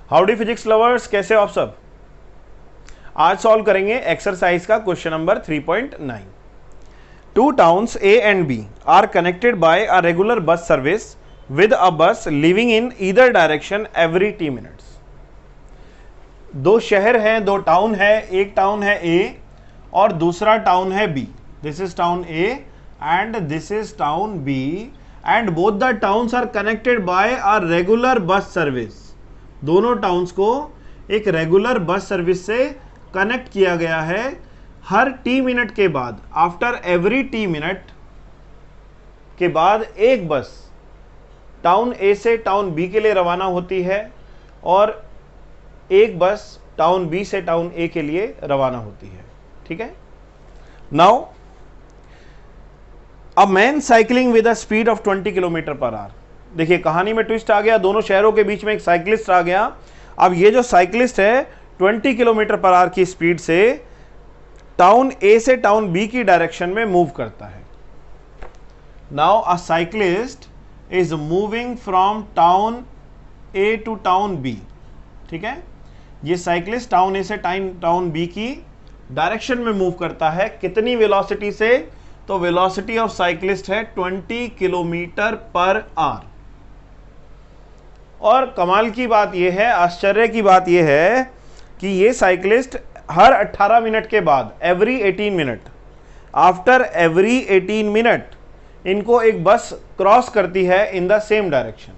Howdy physics lovers, कैसे हो आप सब। आज सॉल्व करेंगे एक्सरसाइज का question number 3.9। Two towns A and B are connected by a regular bus service with a bus leaving in either direction every 10 minutes. दो शहर हैं, दो टाउन है, एक टाउन है ए और दूसरा टाउन है B. This is town A and this is town B and both the towns are connected by a regular bus service. दोनों टाउन्स को एक रेगुलर बस सर्विस से कनेक्ट किया गया है। हर टी मिनट के बाद, आफ्टर एवरी टी मिनट के बाद एक बस टाउन ए से टाउन बी के लिए रवाना होती है और एक बस टाउन बी से टाउन ए के लिए रवाना होती है। ठीक है। Now a man cycling with a speed of 20 kilometre per hour. देखिए कहानी में ट्विस्ट आ गया, दोनों शहरों के बीच में एक साइकिलिस्ट आ गया। अब ये जो साइकिलिस्ट है 20 किलोमीटर पर आवर की स्पीड से टाउन ए से टाउन बी की डायरेक्शन में मूव करता है। Now a cyclist is moving from town A to town B. ठीक है, ये साइकिलिस्ट टाउन ए से टाउन बी की डायरेक्शन में मूव करता है। कितनी वेलोसिटी से? तो वेलोसिटी ऑफ साइकिलिस्ट है 20 किलोमीटर पर आवर। और कमाल की बात यह है, आश्चर्य की बात यह है कि ये साइकिलिस्ट हर 18 मिनट के बाद, every 18 minute, after every 18 minute इनको एक बस क्रॉस करती है इन the same direction.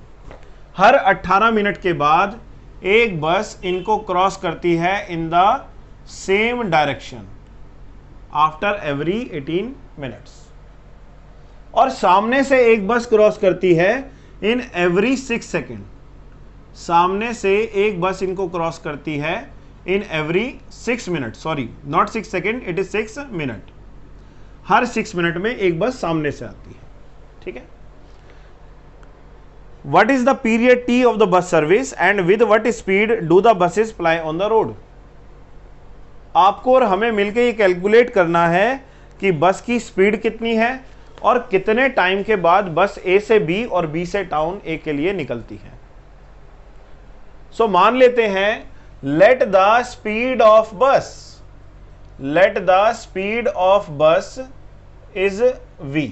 Her 18 minute के बाद एक बस इनको क्रॉस करती है इन the same direction after every 18 minutes. और सामने से एक बस क्रॉस करती है इन एवरी 6 सेकेंड। सामने से एक बस इनको क्रॉस करती है in every 6 minute, sorry not 6 second, it is 6 minute. Her 6 minute में एक बस सामने से आती है। ठीक है। What is the period T of the bus service and with what speed do the buses ply on the road? आपको और हमें मिलकर ये कैलकुलेट करना है कि बस की स्पीड कितनी है और कितने टाइम के बाद बस ए से बी और बी से टाउन ए के लिए निकलती है। सो मान लेते हैं लेट द स्पीड ऑफ बस इज v।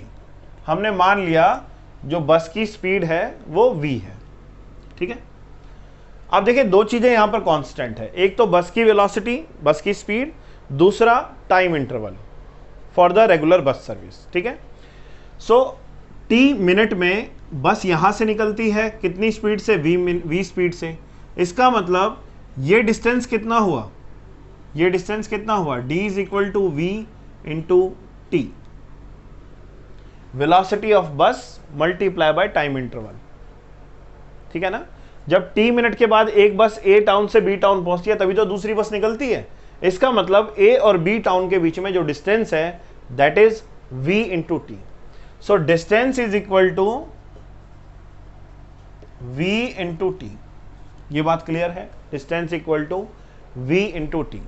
हमने मान लिया जो बस की स्पीड है वो v है। ठीक है। अब देखिए दो चीजें यहां पर कांस्टेंट है, एक तो बस की वेलोसिटी, बस की स्पीड, दूसरा time interval for the regular bus service. ठीक है। सो t मिनट में बस यहां से निकलती है कितनी स्पीड से? v स्पीड से। इसका मतलब ये डिस्टेंस कितना हुआ? ये डिस्टेंस कितना हुआ? d is equal to v into T, velocity of bus multiply by time interval. ठीक है ना। जब t मिनट के बाद एक बस a टाउन से b टाउन पहुंचती है तभी तो दूसरी बस निकलती है। इसका मतलब a और b टाउन के बीच में जो डिस्टेंस है that is v into T. So distance is equal to v into T. ये बात क्लियर है? Distance equal to v into T.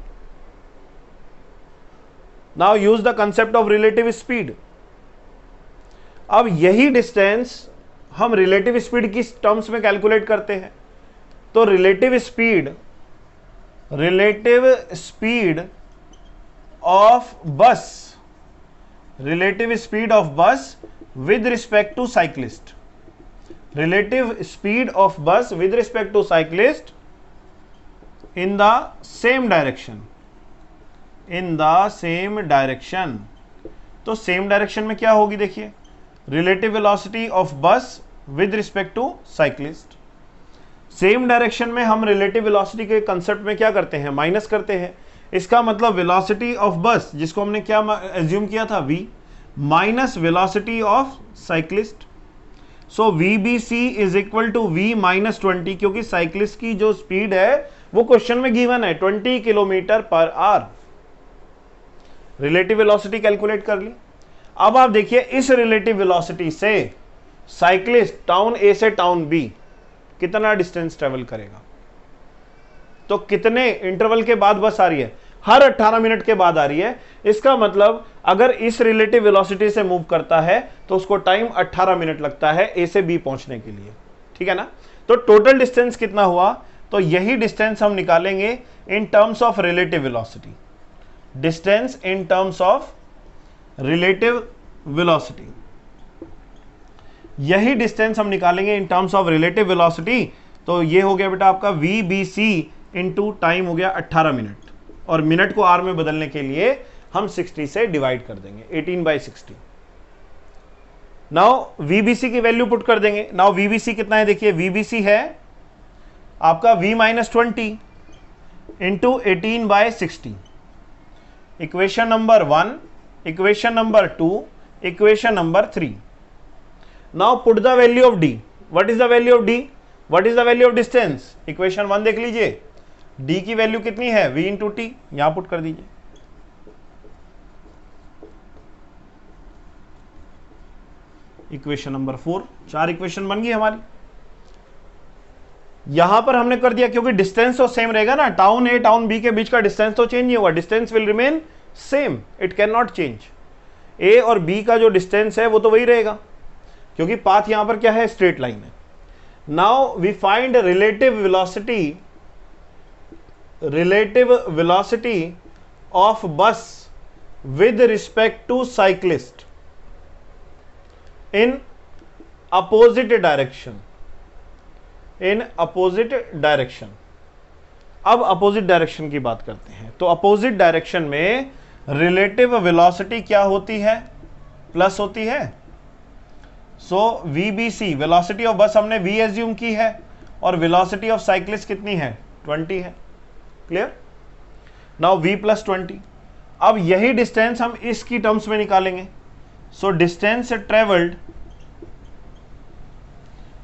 Now use the concept of relative speed. अब यही डिस्टेंस हम रिलेटिव स्पीड की टर्म्स में कैलकुलेट करते हैं। तो relative speed of bus with respect to cyclist, relative speed of bus with respect to cyclist in the same direction, तो सेम डायरेक्शन में क्या होगी? देखिए relative velocity of bus with respect to cyclist. Same direction में हम relative velocity के concept में क्या करते हैं? माइनस करते हैं। इसका मतलब वेलोसिटी ऑफ बस, जिसको हमने क्या एज्यूम किया था? v, minus velocity of cyclist. So VBC is equal to v minus 20, क्योंकि साइक्लिस्ट की जो स्पीड है वो क्वेश्चन में गिवन है 20 kilometre per hour. Relative velocity calculate कर ली। अब आप देखिए इस रिलेटिव वेलोसिटी से साइक्लिस्ट टाउन ए से टाउन बी कितना डिस्टेंस ट्रेवल करेगा? तो कितने इंटरवल के बाद बस आ रही है? हर 18 मिनट के बाद आ रही है। इसका मतलब अगर इस रिलेटिव वेलोसिटी से मूव करता है तो उसको टाइम 18 मिनट लगता है ए से बी पहुंचने के लिए। ठीक है ना। तो टोटल डिस्टेंस कितना हुआ? तो यही डिस्टेंस हम निकालेंगे in terms of relative velocity, distance in terms of relative velocity, यही डिस्टेंस हम निकालेंगे in terms of relative velocity. तो ये हो गया बेटा आपका VBC इंटू टाइम हो गया 18 मिनट, और मिनट को आर में बदलने के लिए हम 60 से डिवाइड कर देंगे, 18/60। नाउ VBC की वैल्यू पुट कर देंगे। नाउ VBC कितना है देखिए, VBC है आपका V-20 into 18/60, equation number 1, equation number 2, equation number 3। Now put the value of D। What is the value of D? What is the value of distance? Equation 1 देख लीजिए, D की value कितनी है, V इंटू टी, यहां put कर दीजिए। Equation number 4, 4 equation बन गई हमारी। यहां पर हमने कर दिया क्योंकि डिस्टेंस तो सेम रहेगा ना, टाउन A टाउन B के बीच का डिस्टेंस तो चेंज नहीं होगा, distance will remain same, it can not change. A और B का जो डिस्टेंस है वो तो वही रहेगा, क्योंकि पाथ यहां पर क्या है, स्ट्रेट लाइन है। Now we find relative velocity of bus with respect to cyclist in opposite direction, in opposite direction. अब अपोजिट डायरेक्शन की बात करते हैं। तो अपोजिट डायरेक्शन में रिलेटिव वेलोसिटी क्या होती है, प्लस होती है। सो VBC वेलोसिटी ऑफ बस हमने V एज्यूम की है, और वेलोसिटी ऑफ साइक्लिस्ट कितनी है, 20 है। क्लियर? Now V + 20। अब यही डिस्टेंस हम इसकी टर्म्स में निकालेंगे। So distance travelled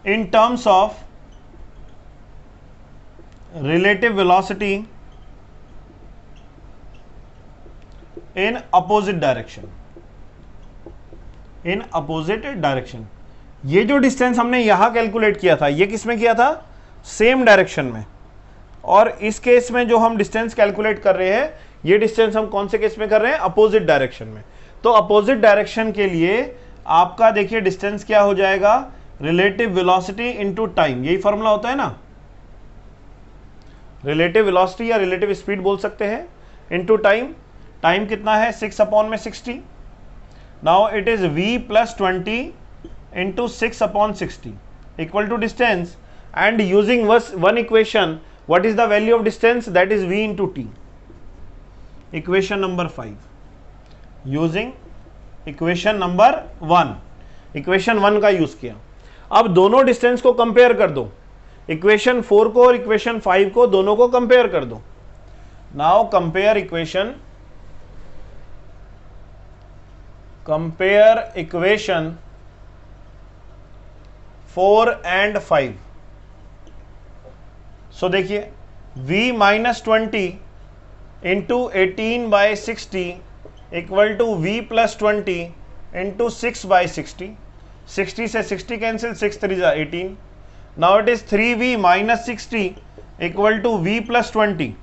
in terms of relative velocity in opposite direction, in opposite direction. ये जो डिस्टेंस हमने यहां कैलकुलेट किया था, ये किस में किया था, सेम डायरेक्शन में। और इस केस में जो हम डिस्टेंस कैलकुलेट कर रहे हैं, ये डिस्टेंस हम कौन से केस में कर रहे हैं, अपोजिट डायरेक्शन में। तो अपोजिट डायरेक्शन के लिए आपका देखिए डिस्टेंस क्या हो जाएगा, रिलेटिव वेलोसिटी इंटू टाइम, यही फॉर्मूला होता है ना, रिलेटिव वेलोसिटी या रिलेटिव स्पीड बोल सकते हैं, इंटू टाइम। टाइम कितना है, 6/60। Now it is V + 20 into 6/60 equal to distance, and using one equation, what is the value of distance, that is V into T. Equation number 5, using equation number 1, equation 1 का use किया। अब दोनों distance को compare कर दो, equation 4 को और equation 5 को, दोनों को कंपेयर कर दो। Now compare equation 4 and 5। So देखिए V-20 into 18/60 equal to V + 20 into 6/60। 60 से 60 कैंसिल, 6 3 जा 18। Now it is 3V - 60 equal to V + 20।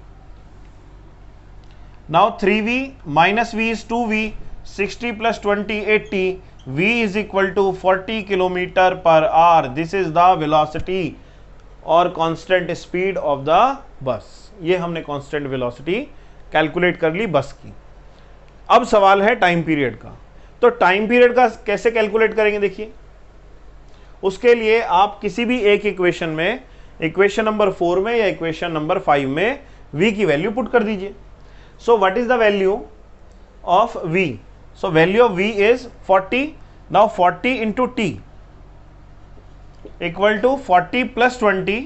Now 3V - V is 2V, 60 + 20 80, V is equal to 40 km/h। This is the velocity और constant speed of the bus. ये हमने constant velocity calculate कर ली बस की। अब सवाल है टाइम पीरियड का। तो टाइम पीरियड का कैसे कैलकुलेट करेंगे देखिए, उसके लिए आप किसी भी एक इक्वेशन में, इक्वेशन नंबर 4 में या इक्वेशन नंबर 5 में V की वैल्यू पुट कर दीजिए। So what is the value of V? So value of V is 40. Now 40 into T equal to 40 + 20,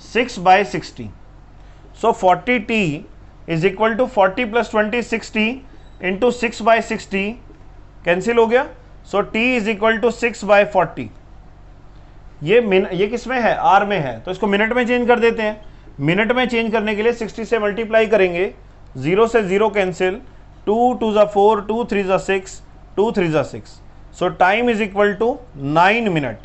6/60. So 40T is equal to 40 + 20 60 into 6/60 cancel हो गया। So T is equal to 6/40। ये किस में है, R में है, तो इसको मिनट में चेंज कर देते हैं। मिनट में चेंज करने के लिए 60 से मल्टीप्लाई करेंगे, 0 से 0 कैंसिल, 2 2 जा 4, 2 3 जा 6, 2 3 जा 6। So time is equal to 9 minute.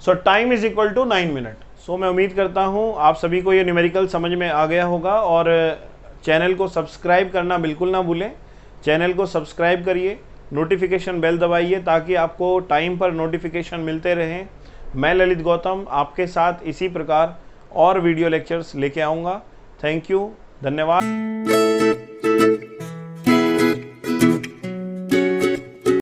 So time is equal to 9 minute. So मैं उम्मीद करता हूं आप सभी को ये न्यूमेरिकल समझ में आ गया होगा, और चैनल को सब्सक्राइब करना बिल्कुल ना भूलें। चैनल को सब्सक्राइब करिए, नोटिफिकेशन बेल दबाइए ताकि आपको टाइम पर नोटिफिकेशन मिलते रहें। मैं ललित गौतम आपके साथ इसी प्रकार और वीडियो लेक्चर्स लेके आऊँगा। थैंक यू, धन्यवाद।